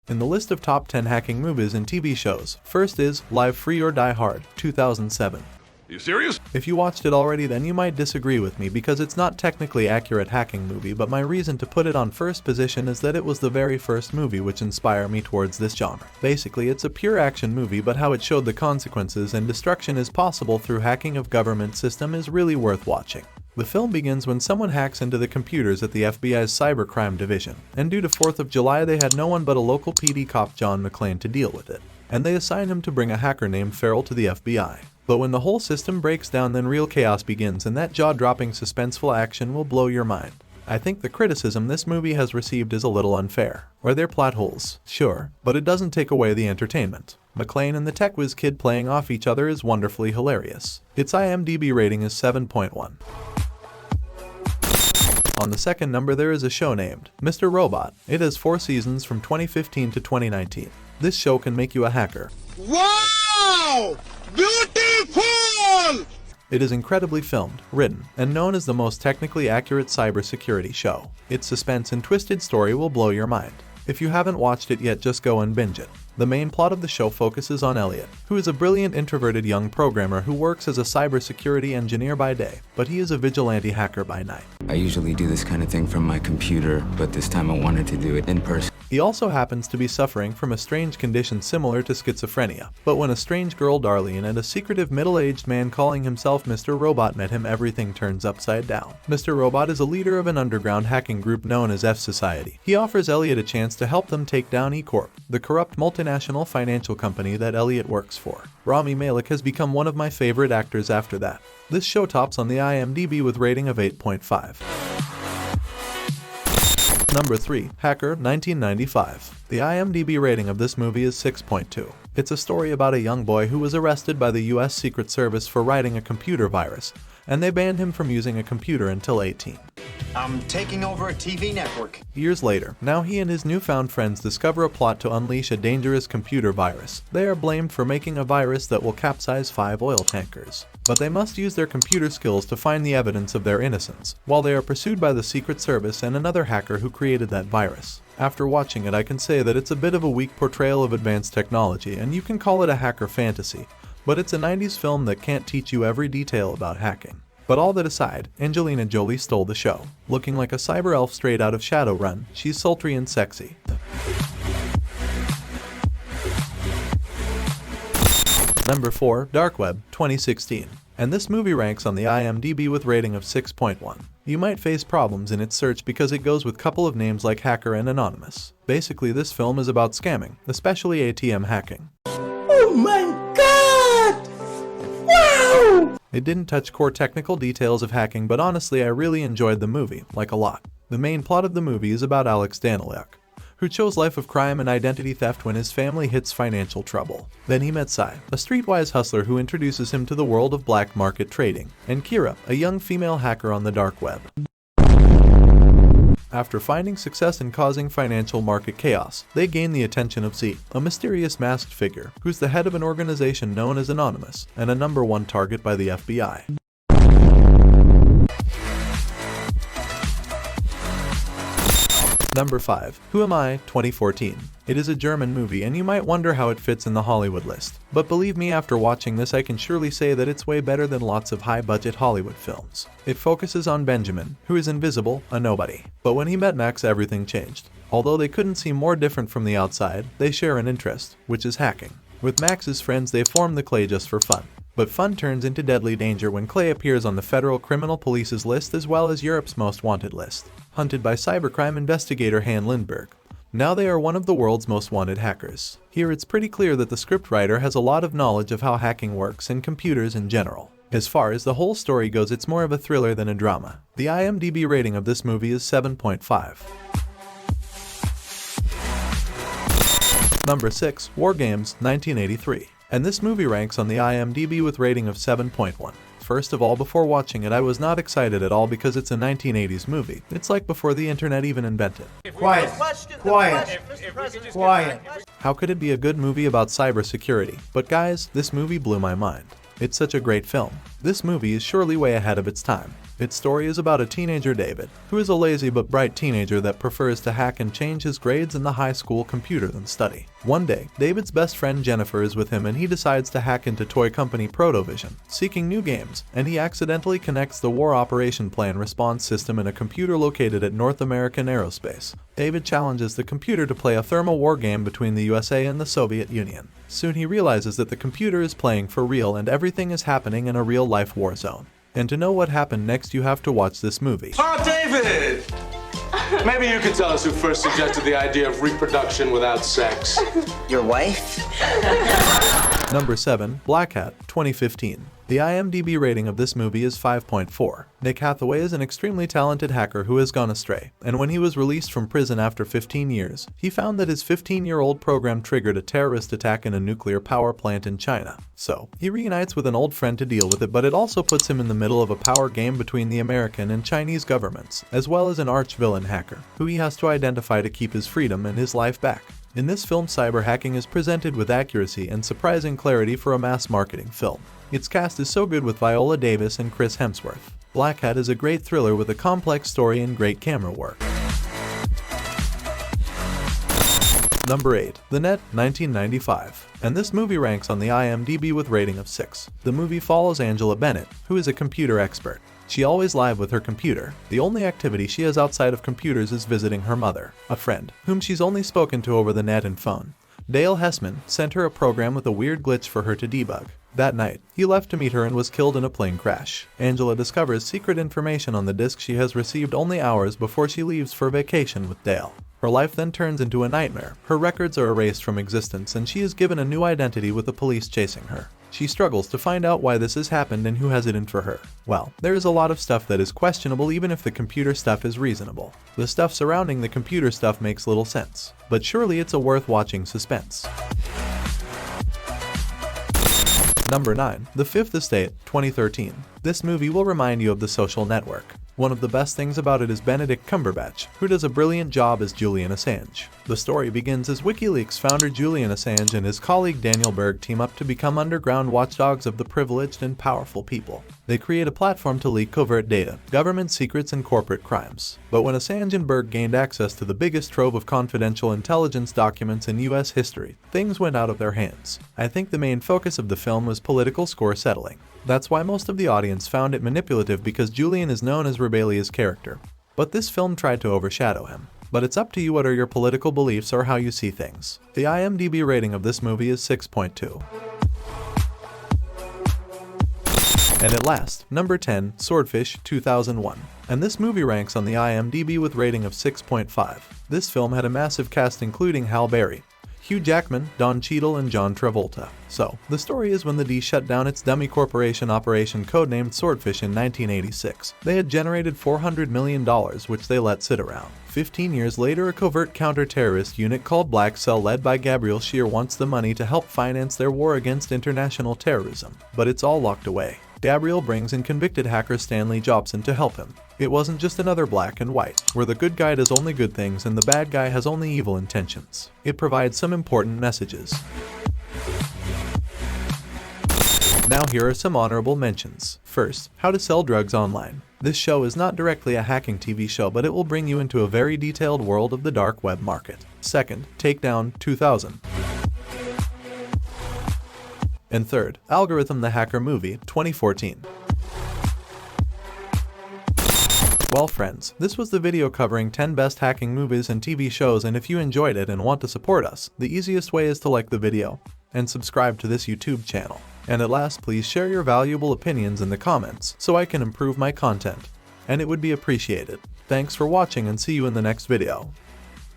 In the list of top 10 hacking movies and TV shows, first is Live Free or Die Hard, 2007. You serious? If you watched it already, then you might disagree with me because it's not technically accurate hacking movie, but my reason to put it on first position is that it was the very first movie which inspired me towards this genre. Basically, it's a pure action movie, but how it showed the consequences and destruction is possible through hacking of government system is really worth watching. The film begins when someone hacks into the computers at the FBI's cybercrime division, and due to 4th of July they had no one but a local PD cop John McClane to deal with it, and they assign him to bring a hacker named Farrell to the FBI. But when the whole system breaks down, then real chaos begins, and that jaw-dropping suspenseful action will blow your mind. I think the criticism this movie has received is a little unfair. Are there plot holes? Sure, but it doesn't take away the entertainment. McClane and the tech whiz kid playing off each other is wonderfully hilarious. Its IMDb rating is 7.1. On the second number there is a show named Mr. Robot. It has 4 seasons from 2015 to 2019. This show can make you a hacker. Wow! Beautiful! It is incredibly filmed, written, and known as the most technically accurate cybersecurity show. Its suspense and twisted story will blow your mind. If you haven't watched it yet, just go and binge it. The main plot of the show focuses on Elliot, who is a brilliant introverted young programmer who works as a cybersecurity engineer by day, but he is a vigilante hacker by night. I usually do this kind of thing from my computer, but this time I wanted to do it in person. He also happens to be suffering from a strange condition similar to schizophrenia, but when a strange girl Darlene and a secretive middle-aged man calling himself Mr. Robot met him, everything turns upside down. Mr. Robot is a leader of an underground hacking group known as F Society. He offers Elliot a chance to help them take down E-Corp, the corrupt multinational financial company that Elliot works for. Rami Malek has become one of my favorite actors after that. This show tops on the IMDb with rating of 8.5. Number 3. Hacker, 1995. The IMDb rating of this movie is 6.2. It's a story about a young boy who was arrested by the US Secret Service for writing a computer virus, and they banned him from using a computer until 18. I'm taking over a TV network. Years later, now he and his newfound friends discover a plot to unleash a dangerous computer virus. They are blamed for making a virus that will capsize 5 oil tankers. But they must use their computer skills to find the evidence of their innocence, while they are pursued by the Secret Service and another hacker who created that virus. After watching it, I can say that it's a bit of a weak portrayal of advanced technology, and you can call it a hacker fantasy, but it's a 90s film that can't teach you every detail about hacking. But all that aside, Angelina Jolie stole the show. Looking like a cyber elf straight out of Shadowrun, she's sultry and sexy. Number 4. Darkweb, 2016. And this movie ranks on the IMDb with rating of 6.1. You might face problems in its search because it goes with couple of names like Hacker and Anonymous. Basically, this film is about scamming, especially ATM hacking. Oh my God! Wow! It didn't touch core technical details of hacking, but honestly I really enjoyed the movie, like a lot. The main plot of the movie is about Alex Daniluk, who chose life of crime and identity theft when his family hits financial trouble. Then he met Sai, a streetwise hustler who introduces him to the world of black market trading, and Kira, a young female hacker on the dark web. After finding success in causing financial market chaos, they gain the attention of Z, a mysterious masked figure, who's the head of an organization known as Anonymous, and a #1 target by the FBI. Number 5. Who Am I? 2014. It is a German movie, and you might wonder how it fits in the Hollywood list. But believe me, after watching this I can surely say that it's way better than lots of high-budget Hollywood films. It focuses on Benjamin, who is invisible, a nobody. But when he met Max, everything changed. Although they couldn't seem more different from the outside, they share an interest, which is hacking. With Max's friends they form the Clay just for fun. But fun turns into deadly danger when Clay appears on the Federal Criminal Police's list as well as Europe's Most Wanted list, hunted by cybercrime investigator Han Lindbergh. Now they are one of the world's most wanted hackers. Here it's pretty clear that the scriptwriter has a lot of knowledge of how hacking works and computers in general. As far as the whole story goes, it's more of a thriller than a drama. The IMDb rating of this movie is 7.5. Number 6. War Games, 1983. And this movie ranks on the IMDb with rating of 7.1. First of all, before watching it I was not excited at all because it's a 1980s movie. It's like before the internet even invented. Quiet. Quiet. Quiet. How could it be a good movie about cybersecurity? But guys, this movie blew my mind. It's such a great film. This movie is surely way ahead of its time. Its story is about a teenager, David, who is a lazy but bright teenager that prefers to hack and change his grades in the high school computer than study. One day, David's best friend Jennifer is with him and he decides to hack into toy company Protovision, seeking new games, and he accidentally connects the War Operation Plan response system in a computer located at North American Aerospace. David challenges the computer to play a thermal war game between the USA and the Soviet Union. Soon he realizes that the computer is playing for real and everything is happening in a real-life war zone. And to know what happened next, you have to watch this movie. Oh, David! Maybe you could tell us who first suggested the idea of reproduction without sex. Your wife? Number 7. Blackhat, 2015. The IMDb rating of this movie is 5.4. Nick Hathaway is an extremely talented hacker who has gone astray, and when he was released from prison after 15 years, he found that his 15-year-old program triggered a terrorist attack in a nuclear power plant in China. So, he reunites with an old friend to deal with it, but it also puts him in the middle of a power game between the American and Chinese governments, as well as an arch-villain hacker, who he has to identify to keep his freedom and his life back. In this film, cyber hacking is presented with accuracy and surprising clarity for a mass marketing film. Its cast is so good with Viola Davis and Chris Hemsworth. Blackhat is a great thriller with a complex story and great camera work. Number 8. The Net, 1995. And this movie ranks on the IMDb with rating of 6. The movie follows Angela Bennett, who is a computer expert. She always live with her computer. The only activity she has outside of computers is visiting her mother, a friend, whom she's only spoken to over the net and phone. Dale Hessman sent her a program with a weird glitch for her to debug. That night, he left to meet her and was killed in a plane crash. Angela discovers secret information on the disk she has received only hours before she leaves for vacation with Dale. Her life then turns into a nightmare. Her records are erased from existence and she is given a new identity with the police chasing her. She struggles to find out why this has happened and who has it in for her. Well, there is a lot of stuff that is questionable even if the computer stuff is reasonable. The stuff surrounding the computer stuff makes little sense. But surely it's a worth watching suspense. Number 9. The Fifth Estate, 2013. This movie will remind you of The Social Network. One of the best things about it is Benedict Cumberbatch, who does a brilliant job as Julian Assange. The story begins as WikiLeaks founder Julian Assange and his colleague Daniel Berg team up to become underground watchdogs of the privileged and powerful people. They create a platform to leak covert data, government secrets, and corporate crimes. But when Assange and Berg gained access to the biggest trove of confidential intelligence documents in US history, things went out of their hands. I think the main focus of the film was political score settling. That's why most of the audience found it manipulative because Julian is known as Rebellious character. But this film tried to overshadow him. But it's up to you what are your political beliefs or how you see things. The IMDb rating of this movie is 6.2. And at last, number 10, Swordfish, 2001. And this movie ranks on the IMDb with rating of 6.5. This film had a massive cast including Halle Berry, Hugh Jackman, Don Cheadle, and John Travolta. So, the story is when the D shut down its dummy corporation operation codenamed Swordfish in 1986. They had generated $400 million, which they let sit around. 15 years later, a covert counter-terrorist unit called Black Cell led by Gabriel Scheer wants the money to help finance their war against international terrorism. But it's all locked away. Gabriel brings in convicted hacker Stanley Jobson to help him. It wasn't just another black and white, where the good guy does only good things and the bad guy has only evil intentions. It provides some important messages. Now here are some honorable mentions. First, How to Sell Drugs Online. This show is not directly a hacking TV show, but it will bring you into a very detailed world of the dark web market. Second, Takedown 2000. And third, Algorithm the Hacker Movie, 2014. Well friends, this was the video covering 10 best hacking movies and TV shows, and if you enjoyed it and want to support us, the easiest way is to like the video and subscribe to this YouTube channel. And at last, please share your valuable opinions in the comments so I can improve my content, and it would be appreciated. Thanks for watching and see you in the next video.